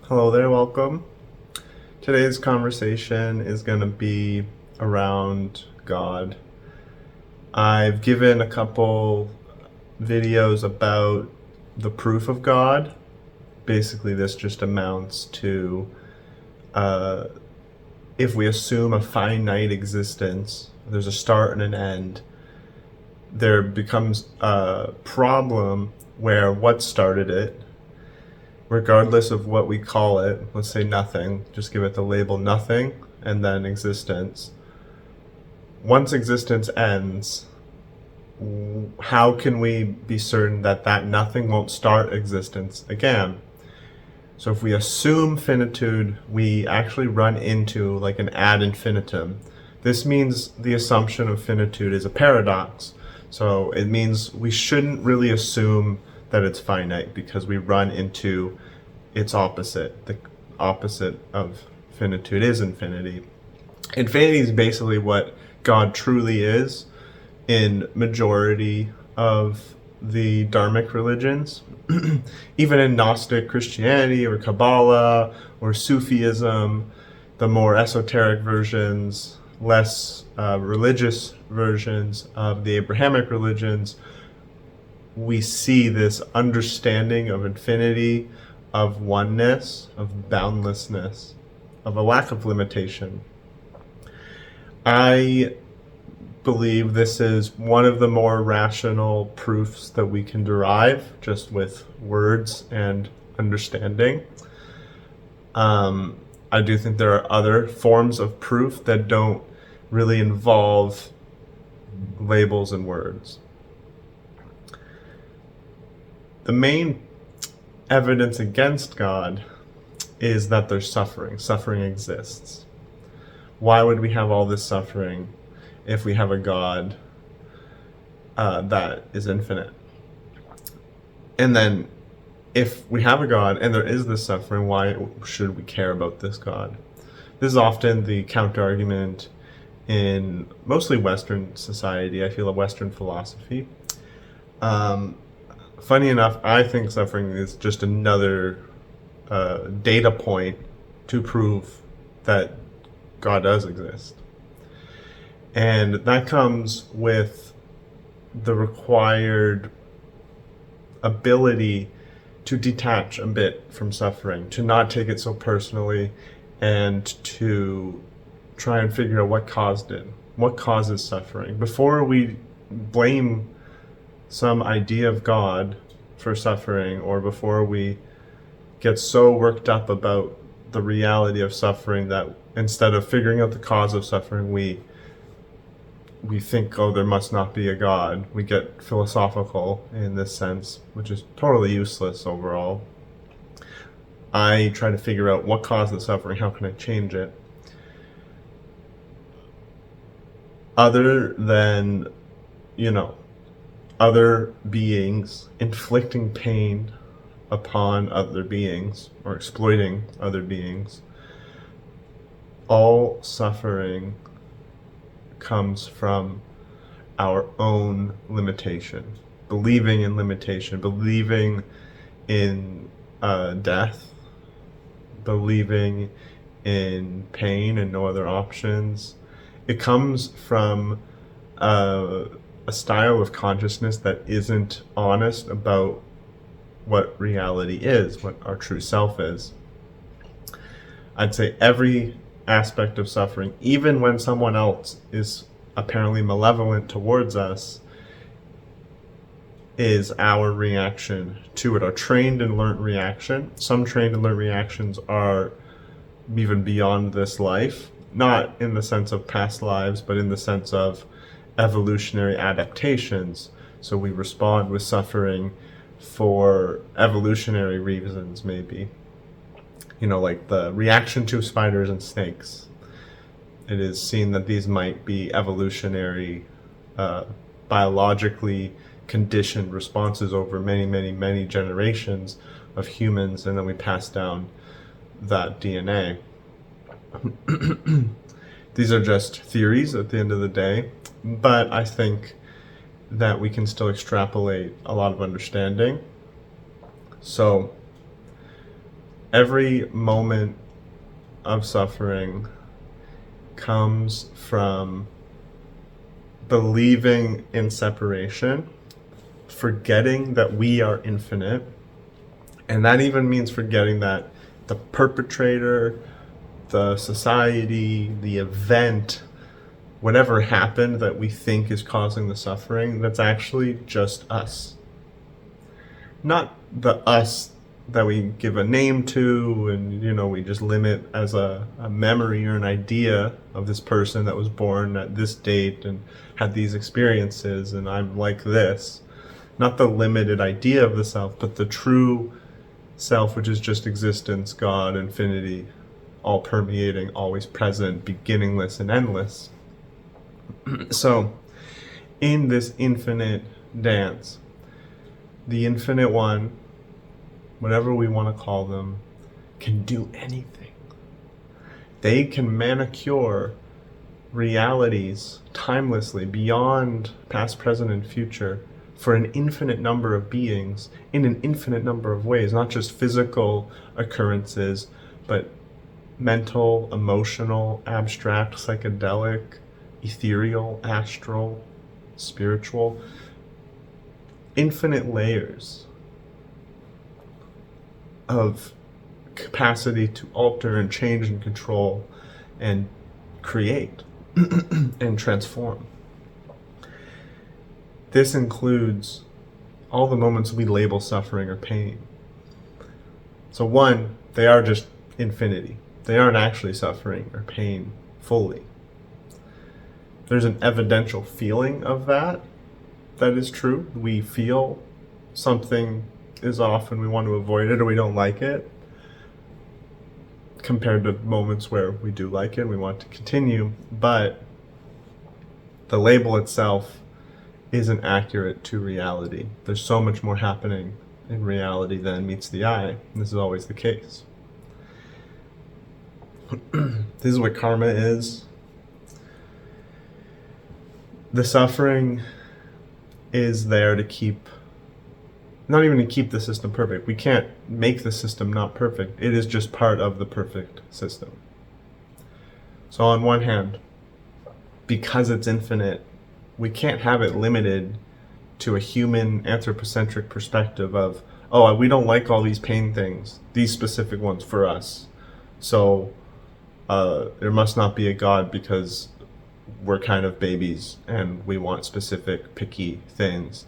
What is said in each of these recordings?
Hello there, welcome. Today's conversation is going to be around God. I've given a couple videos about the proof of God. Basically, this just amounts to uh, if we assume a finite existence, there's a start and an end, there becomes a problem where what started it, regardless of what we call it, let's say nothing, just give it the label nothing, and then existence. Once existence ends, how can we be certain that that nothing won't start existence again? So if we assume finitude, we actually run into like an ad infinitum. This means the assumption of finitude is a paradox. So it means we shouldn't really assume that it's finite because we run into its opposite. The opposite of finitude is infinity. Infinity is basically what God truly is in majority of the Dharmic religions. Even in Gnostic Christianity or Kabbalah or Sufism, the more esoteric versions, less religious versions of the Abrahamic religions, we see this understanding of infinity, of oneness, of boundlessness, of a lack of limitation. I believe this is one of the more rational proofs that we can derive just with words and understanding. I do think there are other forms of proof that don't really involve labels and words. The main evidence against God is that there's suffering. Suffering exists. Why would we have all this suffering if we have a God that is infinite? And then if we have a God and there is this suffering, why should we care about this God? This is often the counter-argument in mostly Western society, I feel, a Western philosophy. Funny enough, I think suffering is just another data point to prove that God does exist. And that comes with the required ability to detach a bit from suffering, to not take it so personally, and to try and figure out what caused it, what causes suffering. Before we blame some idea of God for suffering, or before we get so worked up about the reality of suffering that instead of figuring out the cause of suffering, we think, oh, there must not be a God. We get philosophical in this sense, which is totally useless overall. I try to figure out what caused the suffering, how can I change it? Other than, other beings inflicting pain upon other beings or exploiting other beings, all suffering comes from our own limitation, believing in limitation, believing in death, believing in pain and no other options. It comes from a style of consciousness that isn't honest about what reality is, what our true self is. I'd say every aspect of suffering, even when someone else is apparently malevolent towards us, is our reaction to it, our trained and learned reaction. Some trained and learned reactions are even beyond this life, not in the sense of past lives, but in the sense of evolutionary adaptations. So we respond with suffering for evolutionary reasons, maybe. Like the reaction to spiders and snakes. It is seen that these might be evolutionary, biologically conditioned responses over many, many, many generations of humans, and then we pass down that DNA. These are just theories at the end of the day, but I think that we can still extrapolate a lot of understanding. So Every moment of suffering comes from believing in separation, forgetting that we are infinite, and that even means forgetting that the perpetrator, the society, the event, whatever happened that we think is causing the suffering, that's actually just us. Not the us that we give a name to and we just limit as a memory or an idea of this person that was born at this date and had these experiences and I'm like this. Not the limited idea of the self, but the true self, which is just existence, God, infinity, all permeating, always present, beginningless and endless. So in this infinite dance, the infinite one, whatever we want to call them, can do anything. They can manicure realities timelessly beyond past, present, and future for an infinite number of beings in an infinite number of ways, not just physical occurrences, but mental, emotional, abstract, psychedelic, ethereal, astral, spiritual, infinite layers of capacity to alter and change and control and create and transform. This includes all the moments we label suffering or pain. So one, they are just infinity. They aren't actually suffering or pain fully. There's an evidential feeling of that is true. We feel something is off and we want to avoid it or we don't like it, compared to moments where we do like it and we want to continue. But the label itself isn't accurate to reality. There's so much more happening in reality than meets the eye, and this is always the case. This is what karma is. The suffering is there to keep, not even to keep the system perfect. We can't make the system not perfect. It is just part of the perfect system. So on one hand, because it's infinite, we can't have it limited to a human anthropocentric perspective of, oh, we don't like all these pain things, these specific ones for us. So there must not be a God because we're kind of babies and we want specific picky things.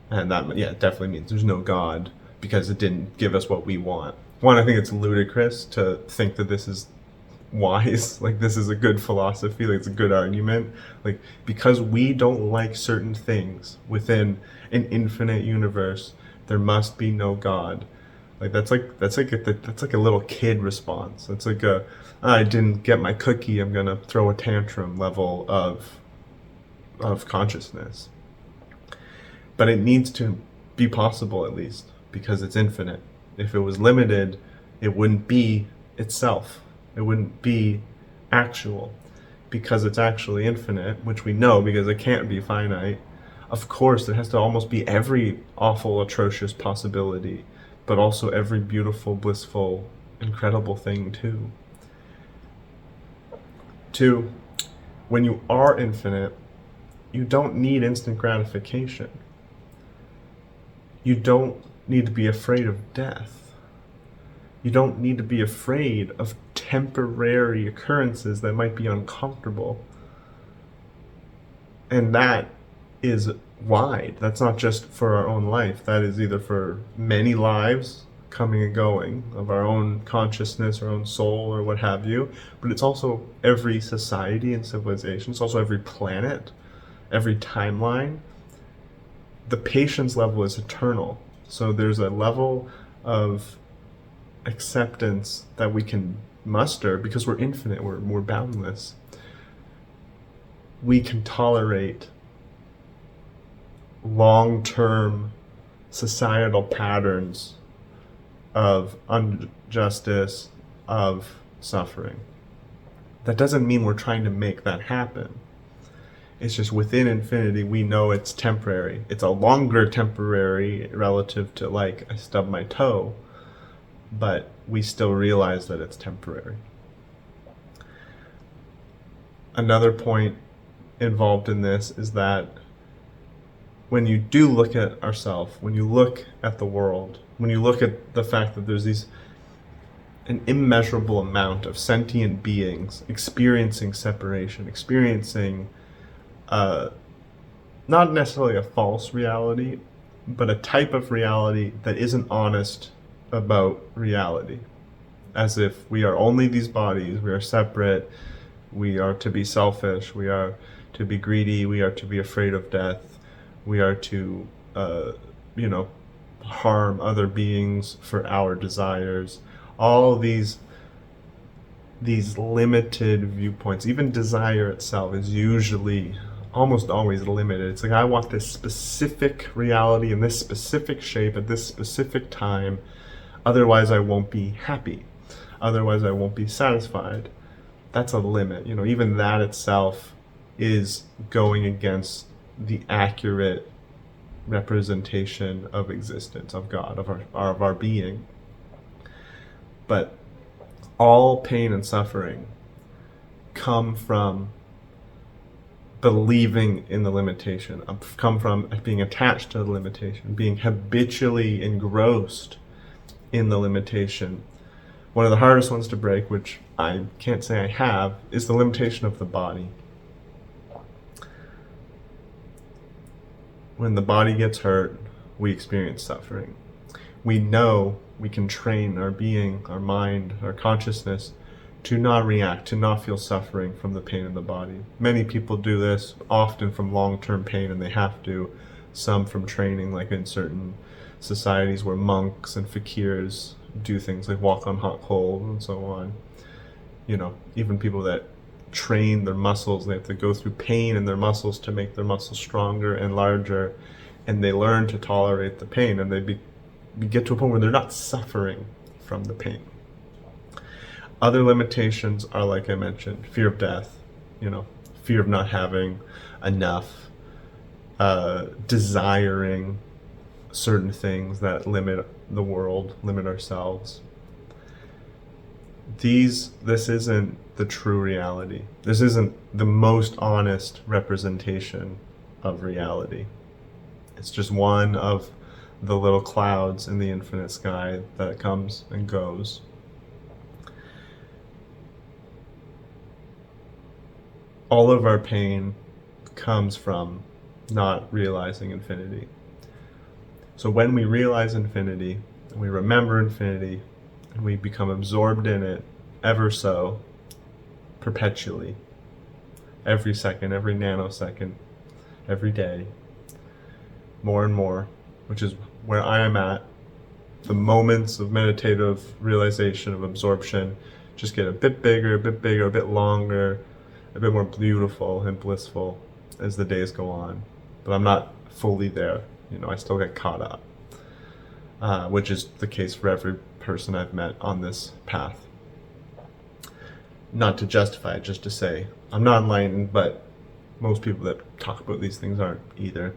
And that, definitely means there's no God because it didn't give us what we want. One, I think it's ludicrous to think that this is wise, like this is a good philosophy, like it's a good argument, like because we don't like certain things within an infinite universe, there must be no God. Like that's like a little kid response. It's like I didn't get my cookie, I'm gonna throw a tantrum level of consciousness. But it needs to be possible at least because it's infinite. If it was limited, it wouldn't be itself. It wouldn't be actual because it's actually infinite, which we know because it can't be finite. Of course, it has to almost be every awful, atrocious possibility, but also every beautiful, blissful, incredible thing too. Two, when you are infinite, you don't need instant gratification. You don't need to be afraid of death. You don't need to be afraid of temporary occurrences that might be uncomfortable. And that is wide. That's not just for our own life. That is either for many lives coming and going of our own consciousness, our own soul, or what have you. But it's also every society and civilization. It's also every planet, every timeline. The patience level is eternal. So there's a level of acceptance that we can muster because we're infinite, we're boundless. We can tolerate long-term societal patterns of injustice, of suffering. That doesn't mean we're trying to make that happen. It's just within infinity, we know it's temporary. It's a longer temporary relative to like I stub my toe, but we still realize that it's temporary. Another point involved in this is that when you do look at ourselves, when you look at the world, when you look at the fact that there's an immeasurable amount of sentient beings experiencing separation, experiencing not necessarily a false reality, but a type of reality that isn't honest about reality. As if we are only these bodies, we are separate, we are to be selfish, we are to be greedy, we are to be afraid of death, we are to, harm other beings for our desires. All these limited viewpoints, even desire itself is usually almost always limited. It's like, I want this specific reality in this specific shape at this specific time, otherwise I won't be happy, otherwise I won't be satisfied. That's a limit. Even that itself is going against the accurate representation of existence, of God, of our being. But all pain and suffering come from believing in the limitation, come from being attached to the limitation, being habitually engrossed in the limitation. One of the hardest ones to break, which I can't say I have, is the limitation of the body. When the body gets hurt, we experience suffering. We know we can train our being, our mind, our consciousness to not react, to not feel suffering from the pain in the body. Many people do this, often from long-term pain, and they have to. Some from training, like in certain societies where monks and fakirs do things like walk on hot coals and so on. Even people that train their muscles, they have to go through pain in their muscles to make their muscles stronger and larger, and they learn to tolerate the pain, and they get to a point where they're not suffering from the pain. Other limitations are, like I mentioned, fear of death, fear of not having enough, desiring certain things that limit the world, limit ourselves. This isn't the true reality. This isn't the most honest representation of reality. It's just one of the little clouds in the infinite sky that comes and goes. All of our pain comes from not realizing infinity. So when we realize infinity, and we remember infinity, and we become absorbed in it ever so, perpetually, every second, every nanosecond, every day, more and more, which is where I am at, the moments of meditative realization, of absorption, just get a bit bigger, a bit longer, a bit more beautiful and blissful as the days go on. But I'm not fully there. I still get caught up, which is the case for every person I've met on this path. Not to justify it, just to say I'm not enlightened, but most people that talk about these things aren't either.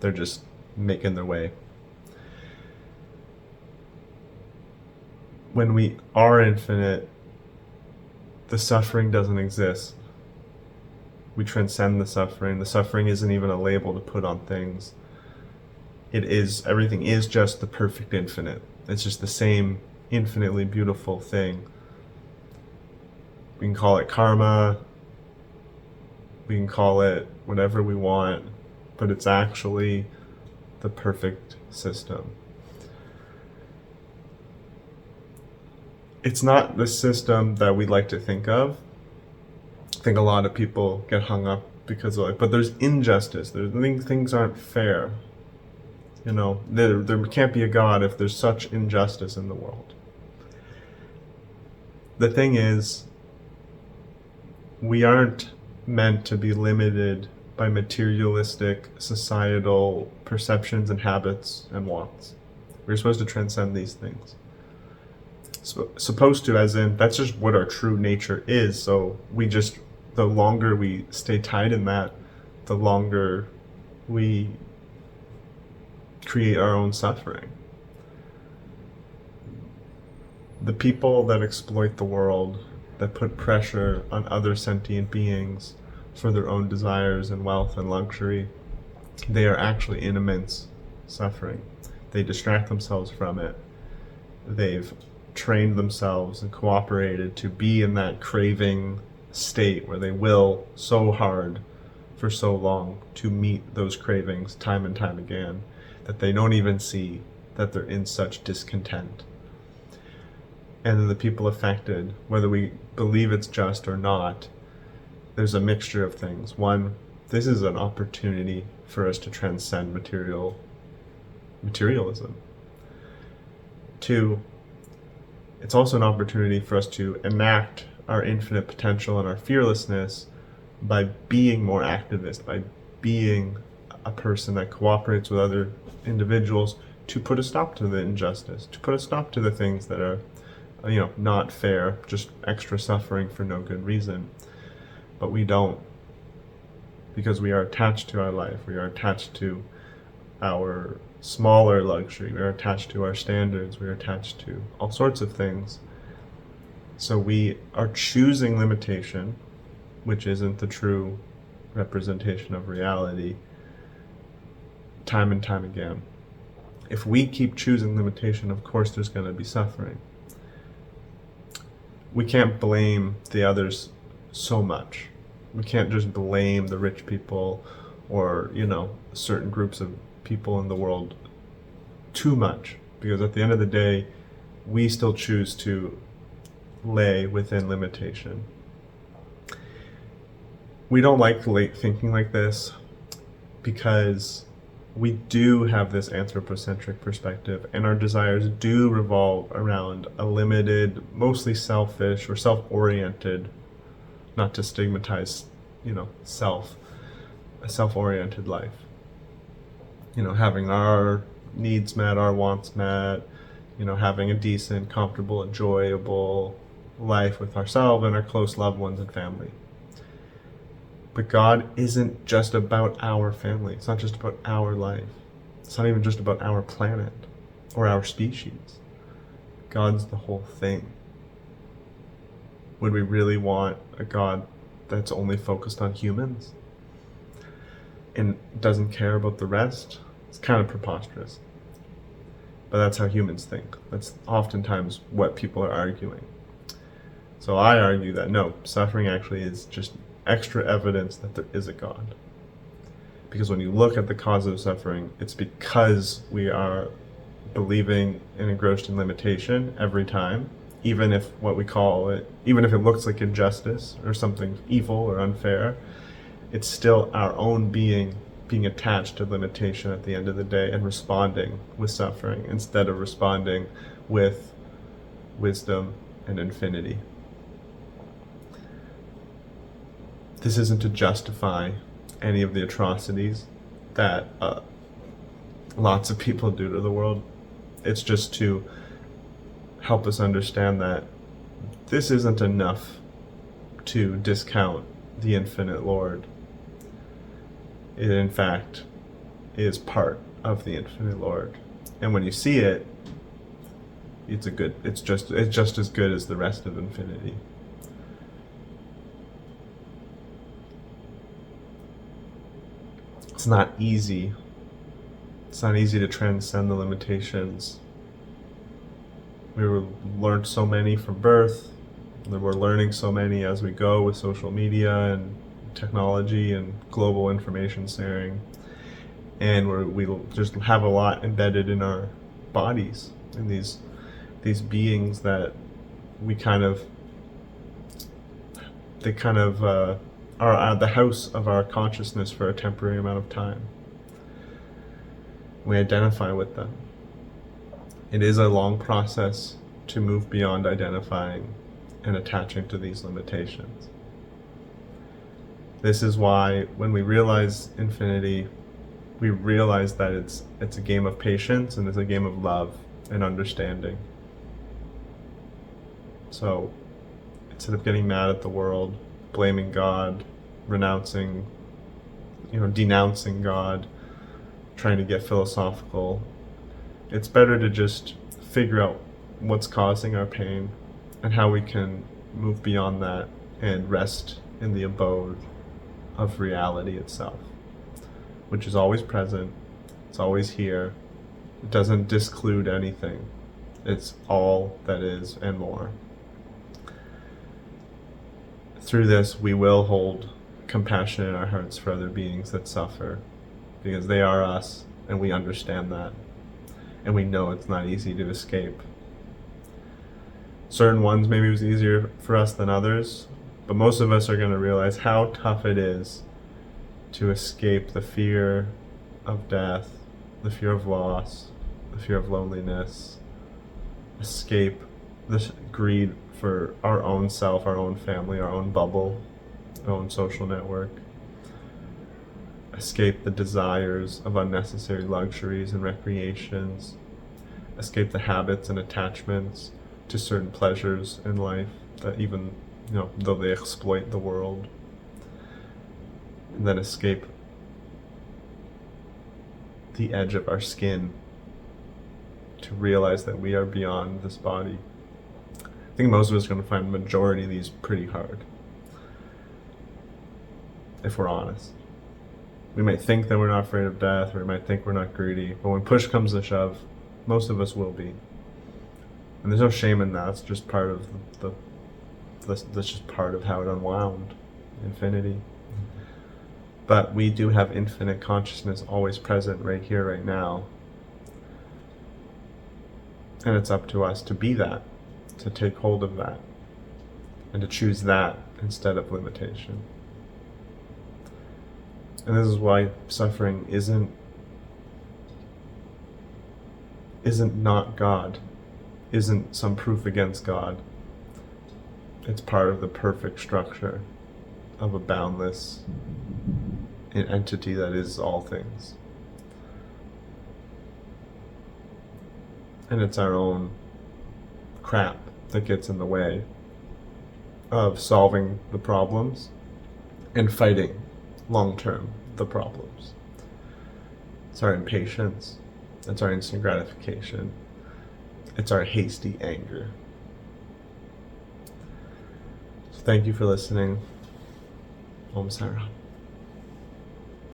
They're just making their way. When we are infinite, the suffering doesn't exist. We transcend the suffering. The suffering isn't even a label to put on things. Everything is just the perfect infinite. It's just the same infinitely beautiful thing. We can call it karma. We can call it whatever we want, but it's actually the perfect system. It's not the system that we like to think of. I think a lot of people get hung up because of but there's injustice. Things aren't fair. There can't be a God if there's such injustice in the world. The thing is, we aren't meant to be limited by materialistic societal perceptions and habits and wants. We're supposed to transcend these things. Supposed to, as in, that's just what our true nature is. So the longer we stay tied in that, the longer we create our own suffering. The people that exploit the world, that put pressure on other sentient beings for their own desires and wealth and luxury, they are actually in immense suffering. They distract themselves from it. They've trained themselves and cooperated to be in that craving state where they will so hard for so long to meet those cravings time and time again that they don't even see that they're in such discontent. And then the people affected, whether we believe it's just or not, there's a mixture of things. One, this is an opportunity for us to transcend materialism. Two, it's also an opportunity for us to enact our infinite potential and our fearlessness by being more activist, by being a person that cooperates with other individuals to put a stop to the injustice, to put a stop to the things that are, not fair, just extra suffering for no good reason. But we don't, because we are attached to our life. We are attached to our smaller luxury. We are attached to our standards. We are attached to all sorts of things. So we are choosing limitation, which isn't the true representation of reality, time and time again. If we keep choosing limitation, of course there's going to be suffering. We can't blame the others so much. We can't just blame the rich people or, certain groups of people in the world too much, because at the end of the day, we still choose to lay within limitation. We don't like thinking like this because we do have this anthropocentric perspective, and our desires do revolve around a limited, mostly selfish or self-oriented, not to stigmatize, a self-oriented life. Having our needs met, our wants met, having a decent, comfortable, enjoyable life with ourselves and our close loved ones and family. But God isn't just about our family. It's not just about our life. It's not even just about our planet or our species. God's the whole thing. Would we really want a God that's only focused on humans and doesn't care about the rest? It's kind of preposterous. But that's how humans think. That's oftentimes what people are arguing. So I argue that no, suffering actually is just extra evidence that there is a God. Because when you look at the cause of suffering, it's because we are believing and engrossed in limitation every time, even if even if it looks like injustice or something evil or unfair, it's still our own being attached to limitation at the end of the day and responding with suffering instead of responding with wisdom and infinity. This isn't to justify any of the atrocities that lots of people do to the world. It's just to help us understand that this isn't enough to discount the infinite Lord. It, in fact, is part of the infinite Lord. And when you see it, it's just as good as the rest of infinity. It's not easy. It's not easy to transcend the limitations. We learned so many from birth. We're learning so many as we go with social media and technology and global information sharing. And we just have a lot embedded in our bodies, in these beings that are the house of our consciousness for a temporary amount of time. We identify with them. It is a long process to move beyond identifying and attaching to these limitations. This is why when we realize infinity, we realize that it's a game of patience and it's a game of love and understanding. So instead of getting mad at the world, blaming God, denouncing God, trying to get philosophical, it's better to just figure out what's causing our pain and how we can move beyond that and rest in the abode of reality itself, which is always present, it's always here, it doesn't disclude anything, it's all that is and more. Through this, we will hold compassion in our hearts for other beings that suffer, because they are us, and we understand that, and we know it's not easy to escape. Certain ones maybe it was easier for us than others, but most of us are going to realize how tough it is to escape the fear of death, the fear of loss, the fear of loneliness, escape this greed for our own self, our own family, our own bubble, our own social network, escape the desires of unnecessary luxuries and recreations, escape the habits and attachments to certain pleasures in life that even, though they exploit the world, and then escape the edge of our skin to realize that we are beyond this body. I think most of us are going to find the majority of these pretty hard, if we're honest. We might think that we're not afraid of death, or we might think we're not greedy, but when push comes to shove, most of us will be. And there's no shame in that. It's just part of that's just part of how it unwound. Infinity. But we do have infinite consciousness always present right here, right now. And it's up to us to be that, to take hold of that, and to choose that instead of limitation. And this is why suffering isn't not God, isn't some proof against God. It's part of the perfect structure of a boundless entity that is all things. And it's our own crap that gets in the way of solving the problems and fighting long-term the problems. It's our impatience, it's our instant gratification, it's our hasty anger. So thank you for listening. Om Saram.